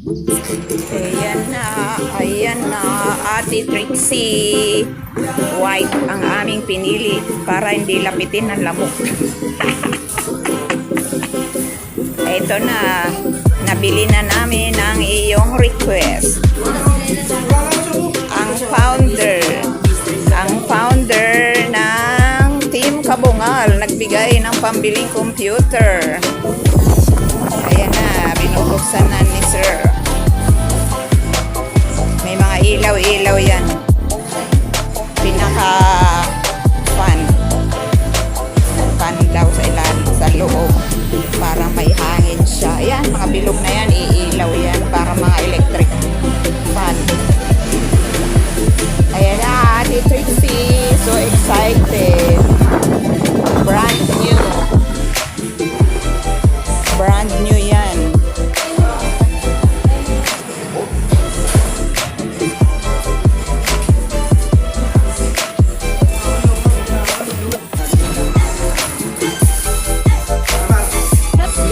Ayan na, Ate Trixie. White ang aming pinili para hindi lapitin ng lamok. Ito na, nabili na namin ang iyong request. Ang founder ng Team Kabungal nagbigay ng pambiling computer. Ayan na, binubuksan na ni Sir. May mga ilaw-ilaw yan. Pinaka-fan daw sa ilalim, sa loob. Para may hangin siya. Ayan, mga bilog na yan, iilaw yan. Para mga electric fan. Ayan na, Ate Trixie. So excited. Brand new. Brand new yan.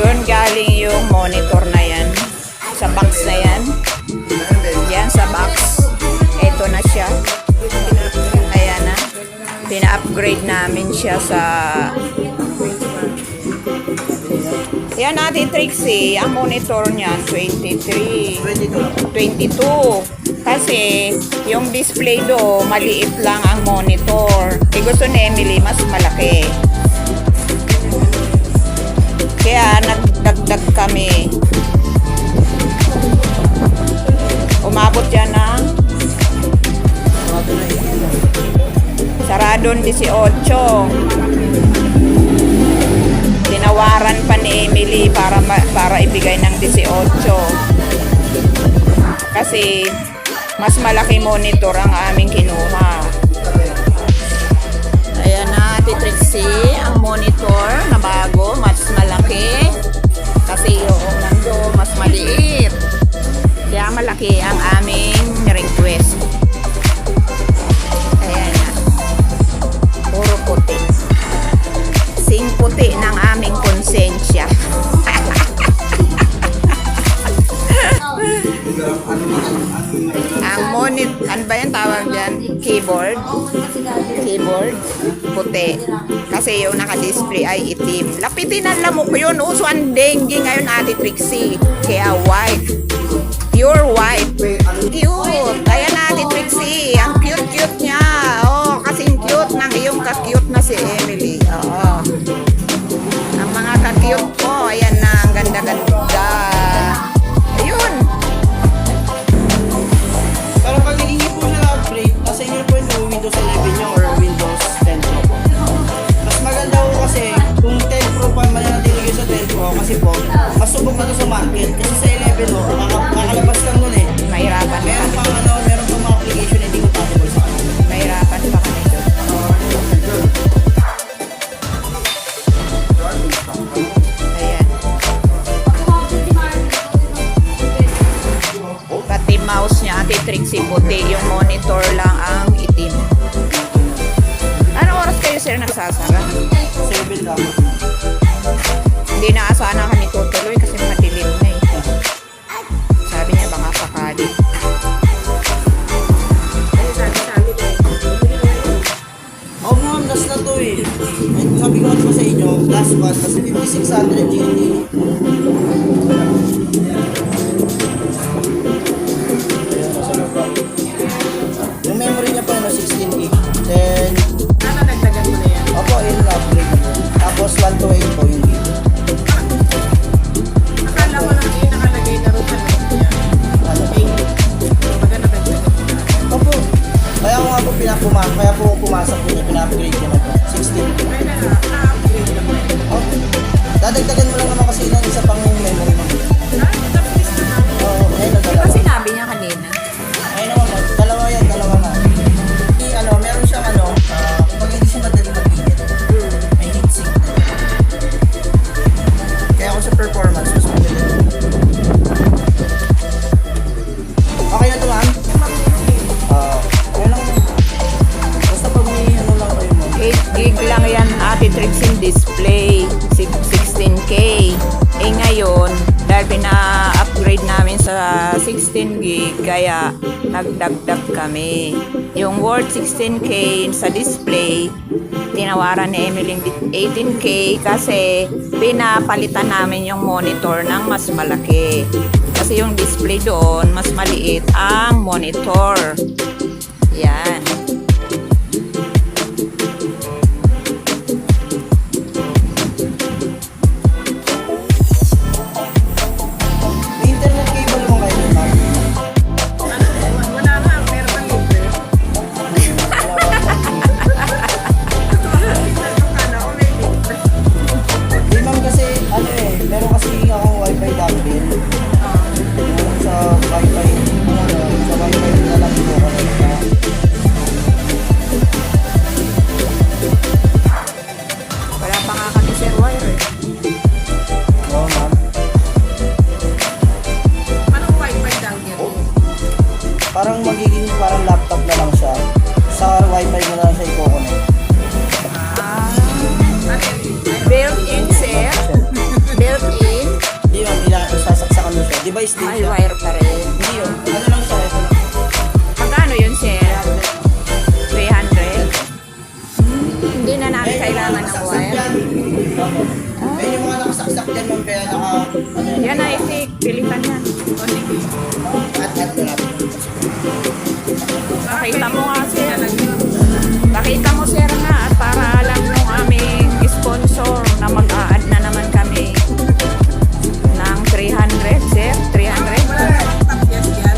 Doon galing yung monitor na yan. Sa box na yan. Yan sa box. Ito na siya. Ayan na. Pina-upgrade namin siya sa... Yan Ate Trixie. Ang monitor niyan 22. Kasi yung display do maliit lang ang monitor. Gusto ni Emily mas malaki. Kaya nagdagdag kami. Umabot yan ng saradong 18. Tinawaran pa ni Emily para ibigay ng 18. Kasi mas malaki monitor ang aming kinuha. Ayan na Ate Trixie, ang monitor na bago, mas malaki. Kasi yung nando mas maliit. Kaya malaki ang aming request. Ayan na. Puro puti. Sing puti ng aming konsensya. Ang monitor, ano ba yung tawag dyan? Keyboard, puti. Kasi yung naka-display ay itim. Lapitin ang lamok yun. Uso ang dengue ngayon Ate Trixie. Kaya white. Pure white. Cute. Ayan Ate Trixie. Ang cute-cute niya. Oh, kasing cute ng iyong ka-cute na si Emily. Oo. Ang mga ka-cute ko. Ayan na. Ang ganda-ganda. Ayun. Pero pag naging po siya na-upgrade, nasa inyo po yung Windows 11 nyo or Windows 10 Pro po. Mas maganda po kasi kung 10 Pro pa mananatili kayo sa 10 Pro kasi po, masubok na to sa market. Kasi sa 11 po, kakalabas lang nun eh. Mahirapan pa. Meron pang meron pang mga application na hindi compatible sa akin. Mahirapan pa kami doon. Ayan. Pati mouse niya, Ate Trixie, puti. Yung monitor lang ang itim. Anong oras kayo sir nagsasara? 7 lang. Hindi na sana kami tutuloy kasi madilim na eh. Sabi niya baka sakali. Oo ma'am, last na to eh. Sabi ko ano ba sa inyo, last one, kasi 5600 GB. Yung memory niya pa 16 GB. Then, Nadagdagan mo na yan. opo, yun yung upgrade na po. Tapos 128 po yung GB. Akala ko lang yun nakalagay na rin sa loob niya. Ano? Baga nadagdagan mo na. Opo. Kaya ko nga po kaya po pumasok po niya, pina-upgrade niya na po. 16 GB. Pwede na-upgrade naman. Okay. Dadagdagan mo lang naman kasi ilang isa pang memory mo. sa 16 gig kaya nagdagdag kami. Yung worth 16K sa display, tinawaran ni Emily 18K kasi pinapalitan namin yung monitor ng mas malaki. Kasi yung display doon, mas maliit ang monitor. Yan. May internet cable mo kayo, ma'am? Wala na, pero pang libre. Ano ko may libre. Di ma'am kasi, ano eh, meron kasi akong wifi dati. Yung sa wifi, sa wifi na lang po ako. Wala pa nga kami sir wire eh. Oo, ma'am. Anong wifi dangle? Parang magiging parang laptop na lang siya. Sa wifi mo na lang siya i-connect. Built-in sir. Built-in. Hindi ma'am, sasaksakan mo siya. Device din Ay, siya. wire pa rin. Hindi yun. Ano lang siya, ito lang. Magkano yun sir? 300? Hindi na namin kailangan ng wire. Ayun yung mga nakasaksak dyan ma'am, kaya ano yun. Yan ay tik. Pilitan yan. At wala. Pakita mo nga sir. Pakita mo sir nga at para alam nung aming sponsor na mag-a-add na naman kami ng 300 sir. 300. Laptop yes yan.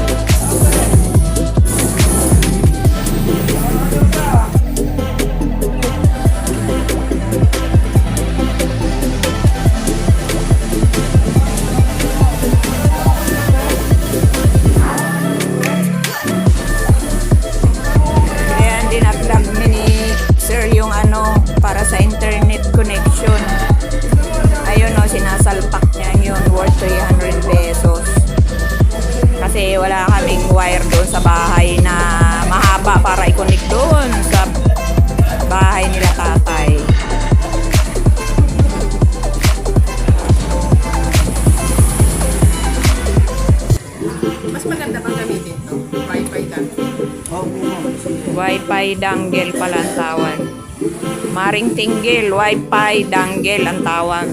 Kaya dinagdag ni sir yung ano para sa internet connection. Ayun o, sinasalpak niya yun worth 300 pesos. Kasi wala kaming wire doon sa bahay na mahaba para i-connect doon sa bahay nila tatay. Mas maganda bang gamitin to? Wifi dangle. Opo ma'am. Wi-Fi dangle pala ang tawag. Maring tinggil, Wi-Fi dangle ang tawag.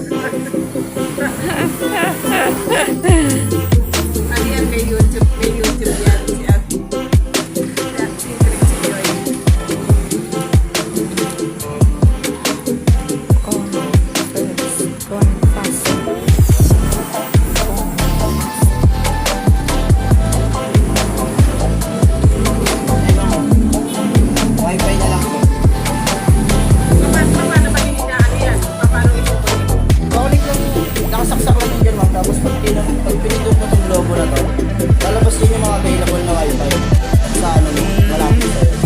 Ano yan kay YouTube? Kay YouTube yan. Si Ate Trixie Joy. Wifi na lang po. Paano ba yung inaano yan? Paano ito? Kukulik lang, nakasaksak lang yun dyan ma'am. Tapos pag pinindot mo itong logo na to, lalabas din yung mga available na wifi. Sa ano mo, malapit sa'yo.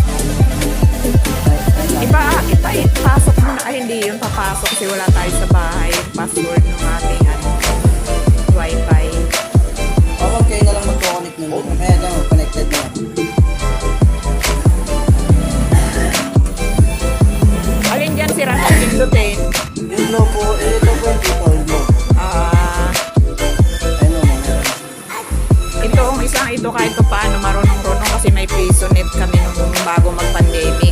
Ipasok mo na. Ay, hindi yun papasok kasi wala tayo sa bahay. Yung password ng ating ano, Wi-Fi. O ma'am, kayo na lang mag-connect nun. Ayan na, connected na. Alin dyan si Rasa pindutin? Yung logo, ito po yung dito, yung logo. Ayun ma'am. Itong isang ito kahit pa paano marunong-runong kasi may piso net kami nung bago mag-pandemic.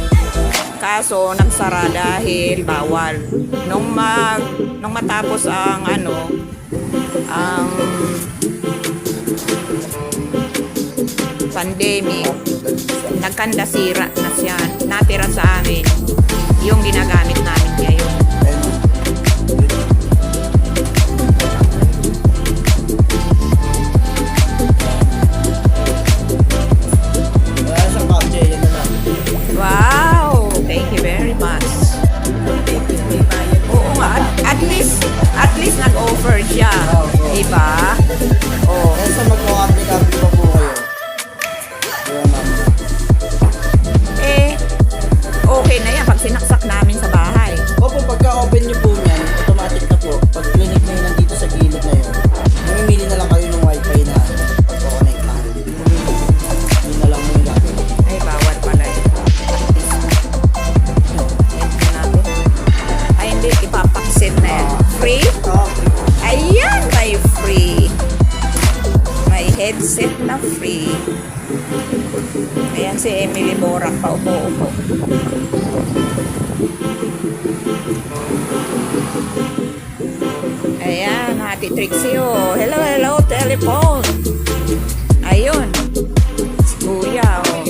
Kaso nagsara dahil bawal. Nung matapos ang ano, ang pandemic, nagkandasira na siya. Natira sa amin yung ginagamit namin ngayon. Ayun ma'am. Wala siyang PUBG, yan na lang. Wow! Thank you very much. May bayad. Oo nga, at least nag-offer siya. Diba? Oh. Kaya sa mag-apply-apply pa po kayo. Ayun ma'am. Okay na yan pag sinaksak namin sa bahay. set na free. Ayan si Emily Borak pa upo-upo. Ayan, Ate Trixie oh. Hello, hello, telephone. Ayun. Si Kuya oh.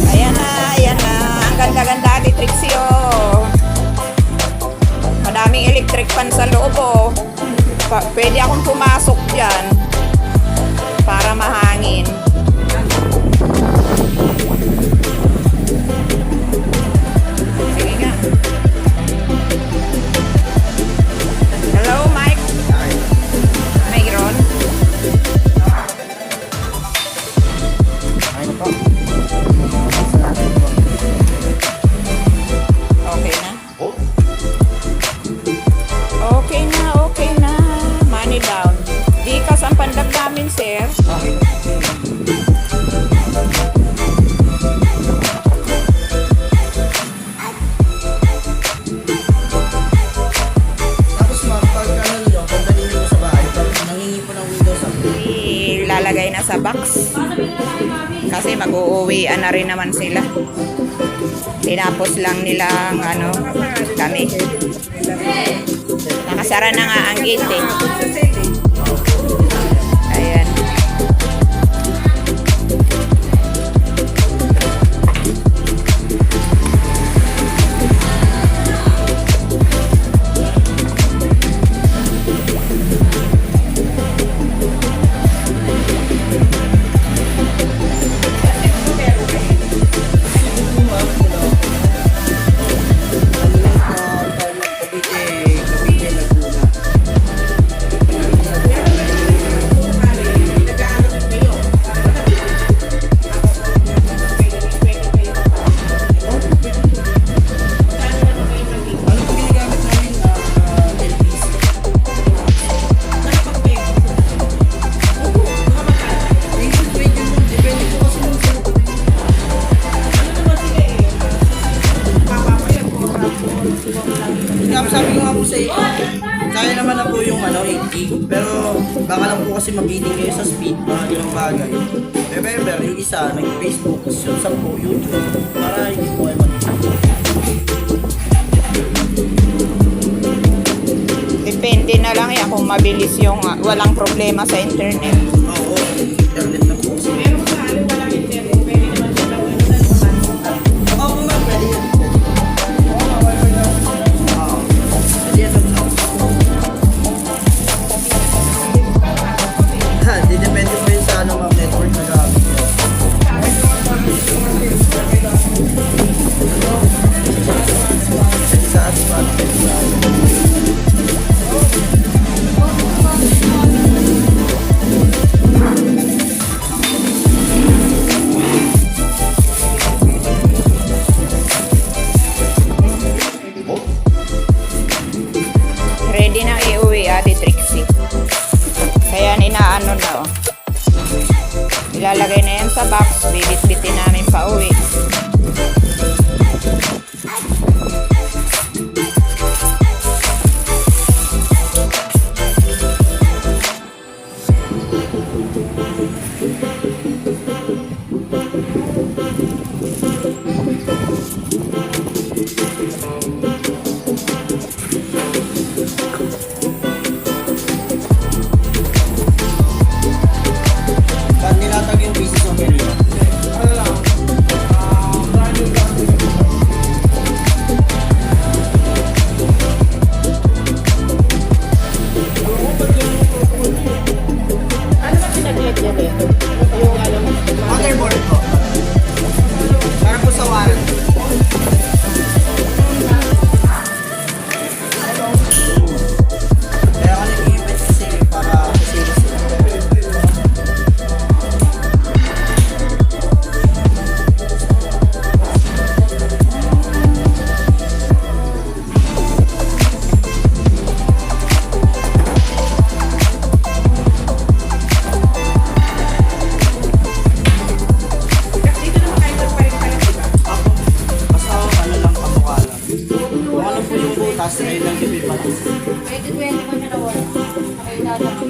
Ayan na, ayan na. Ang ganda-ganda, Ate Trixie oh. Madaming electric fan sa loob oh. Pwede akong pumasok dyan para mahangin. Sige nga. Hello, Mike. Mayroon? Ayun po. Okay na? Okay na, okay na. Money down. Di kas ang pandag namin, sir. Tapos ma'am, pag ano nyo, pag dalhin nyo sa bahay, pag nangingi po ng Windows Update, Ilalagay na sa box. Kasi mag-uuwian na rin naman sila. Tinapos lang nila ang ano, kami. Nakasara na nga ang gate eh. Ayan. Cavite, Laguna. Ano po ginagamit namin LPC? Depende po kasi nung cellphone. Sabi ko nga po sa iyo, kaya naman na po yung 8 gig, pero baka lang po kasi mabitin kayo sa speed, mga ganong bagay. Remember, yung isa, nag-Facebook, yung 10 YouTube, para hindi po kayo Depende na lang yan kung mabilis yung walang problema sa internet. Oo, internet na po. Oo, ma'am, pwede yan. Oo, pwede yan, ma'am. Ha, depende po yun sa ma'am, network na gamit. Sa asphalt, Ready nang iuwi, Ate Trixie. Kaya inaano na oh. Ilalagay na yan sa box. Bibit-bitin namin pa uwi. nilatag yung pieces of area. Palas, ayun lang yung Palas. 2020 man na nawala. Ay, lalaki.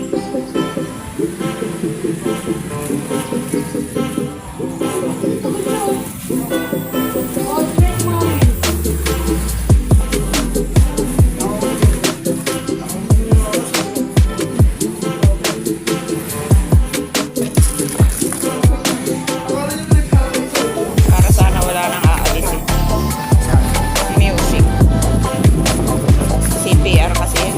Para sana wala nang aalisin. Music. CPR kasi yan.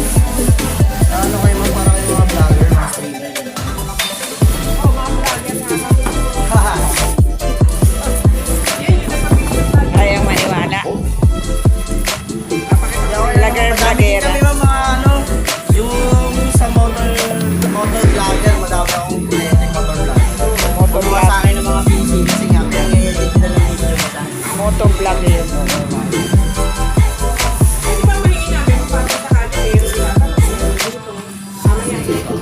Ano kayo mga para kayo mga vlogger, mga streamer yun? Haha. Ayaw maniwala. Vlogger, Madami vlogger. kami mga ano, yung sa motor vlogger, madami akong client motor vlogger. Motor Kumuha vlog. sa akin ng mga PC kasi nga, kaya ngayon na lang video madami. Motovlog yun. Hindi ba mahingi namin kung paano sa holiday yung dito? Mamaya ito.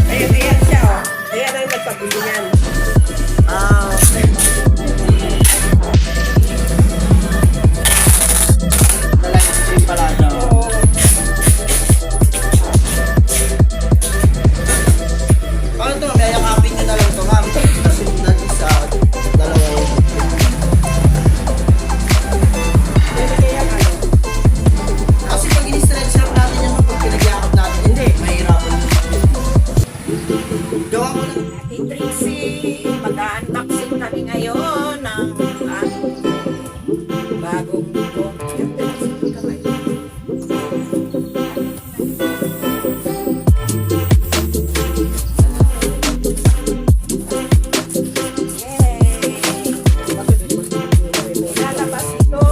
Ayun, ayan siya, oh. Ayan ang nagpabili niyan. Ah, okay. Na-live stream pala siya. Paano to? May yakapin nyo na lang to, ma'am. Kasi nag-isa, dalawa yun. Pwede kaya ano? Kasi pag in-stretch lang natin yan, pag pinagyakap natin, hindi, mahirapan yun. Gawa ko lang. Ate Trixie, mag-unboxing kami ngayon ng bagong computer. Yay! Lalabas ito.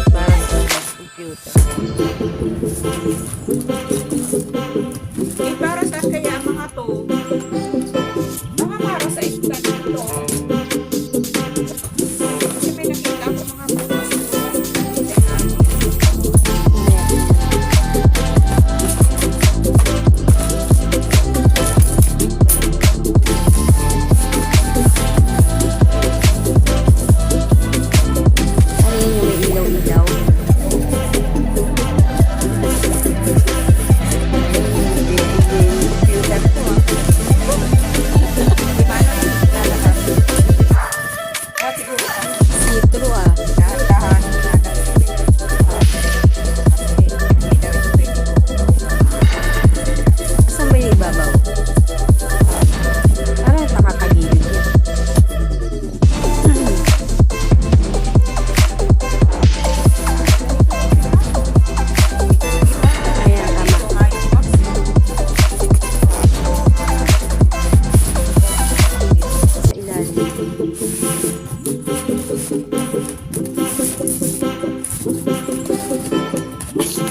Para sa computer. Para sa kaya mga to, mga para sa istan ito. Kasi may nakita ko mga butas. Ano yun yung may ilaw-ilaw? Computer ko ah. Di ba na lalakad? At siguro See-through ah. dahan-dahan na Asan ba yung ibabaw? Parang nakakagilid yun. Ayan, tama. Sa ilalim.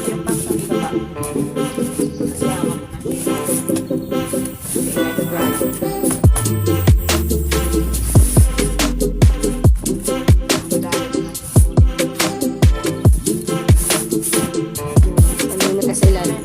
yung pang sa baba. Kasi hawak na. Ano yung nasa ilalim?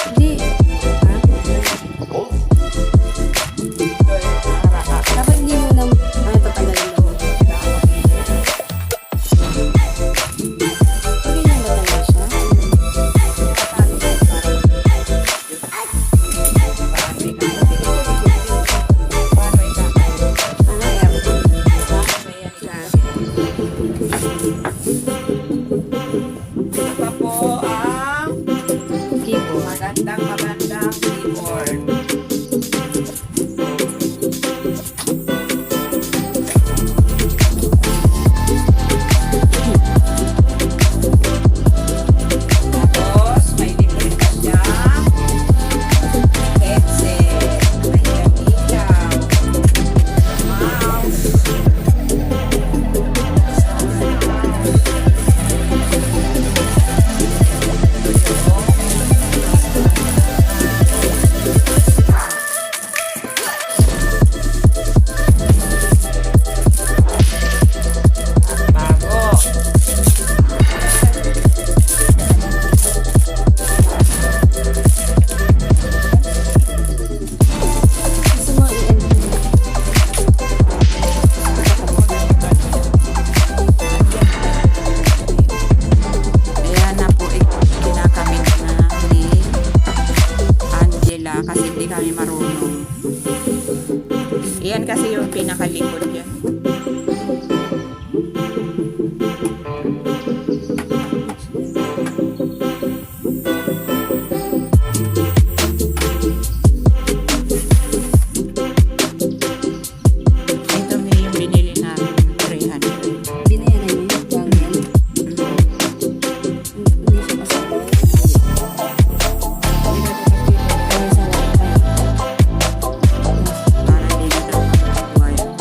Hindi. Ha? Dapat hindi mo nang tatanggalin ako. Pwede nang matanggal siya? Ito po ang Keyboard. magandang keyboard. Tapos, may libre pa siyang headset. May ilaw. Mouse. Bago. Gusto mo i-end mo? Ayan na po kinakamit na ni Angela kasi hindi kami marunong. Iyan kasi yung pinakalikod yan. Ito may yung binili namin 300. Binayaran niyo yung bago yan? Hindi siya kasama. Kaya sa wifi. Para hindi na daw makakuha yan.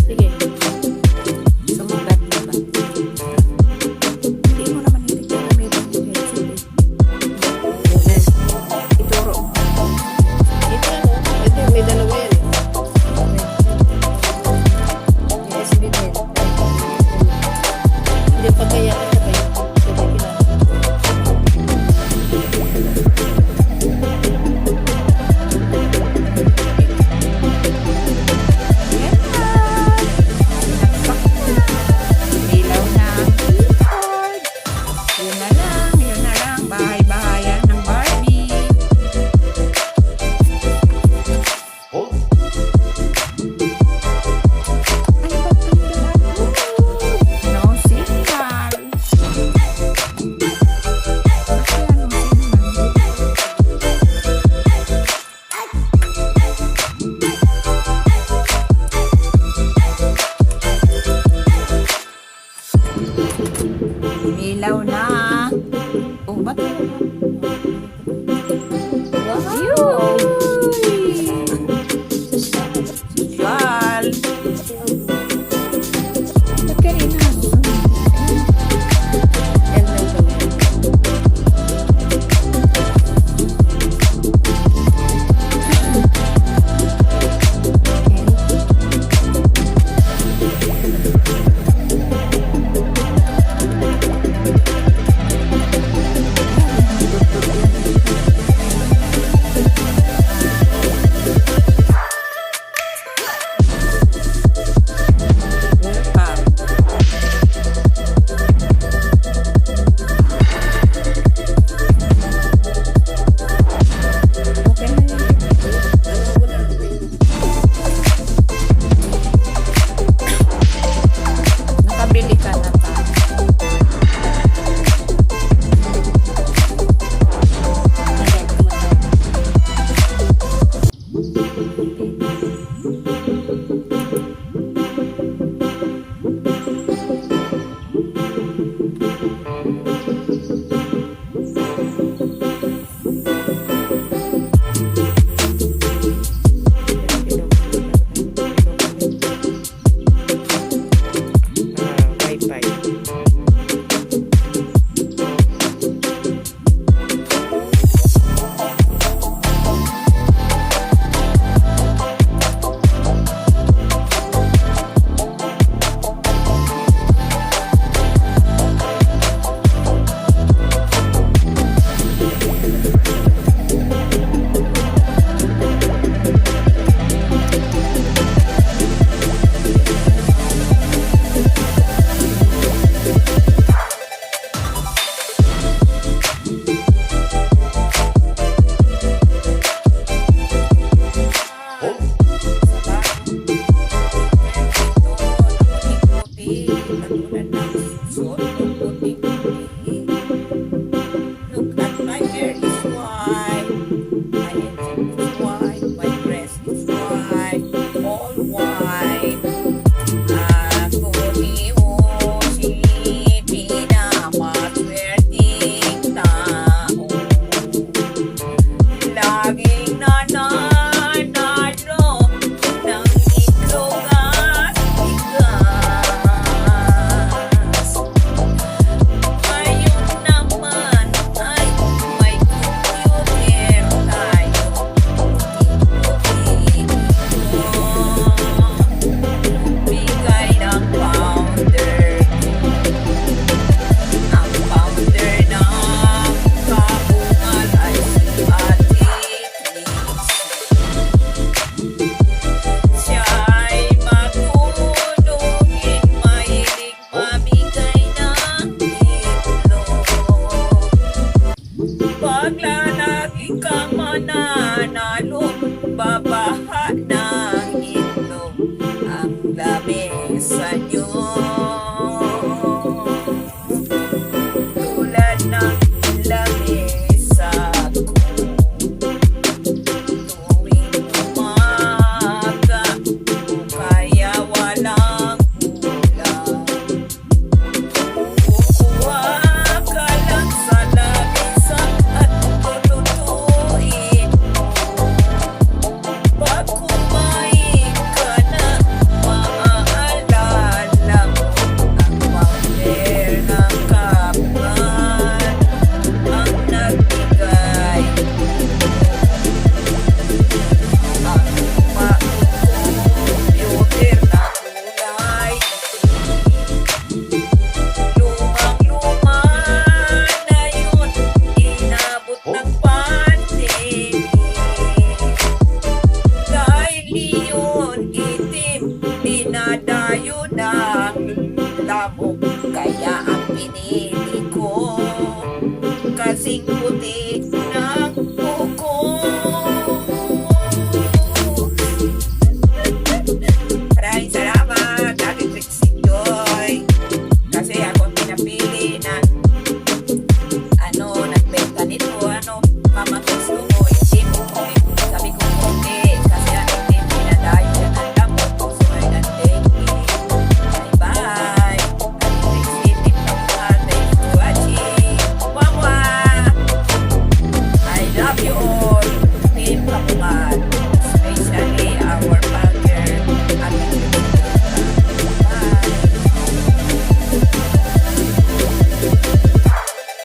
Sige. Sumagat ka ba? Hindi mo naman hindi ka na meron yung headset eh. Ituro mo. Ito ano? Ito, may dalawa yan eh. USB din. Hindi, pagkaya ka kayo. Sige, kailangan. Ilaw na ang keyboard. Yun na lang. Bahay-bahayan ng Barbie. Ano ba ito? No signal. Bakit no signal? Ilaw na. Oh, ba't? Wow! Social. Nagkarina. Yan lang daw. Okay na yun. Nakabili ka na pa. Hindi, kumatawa.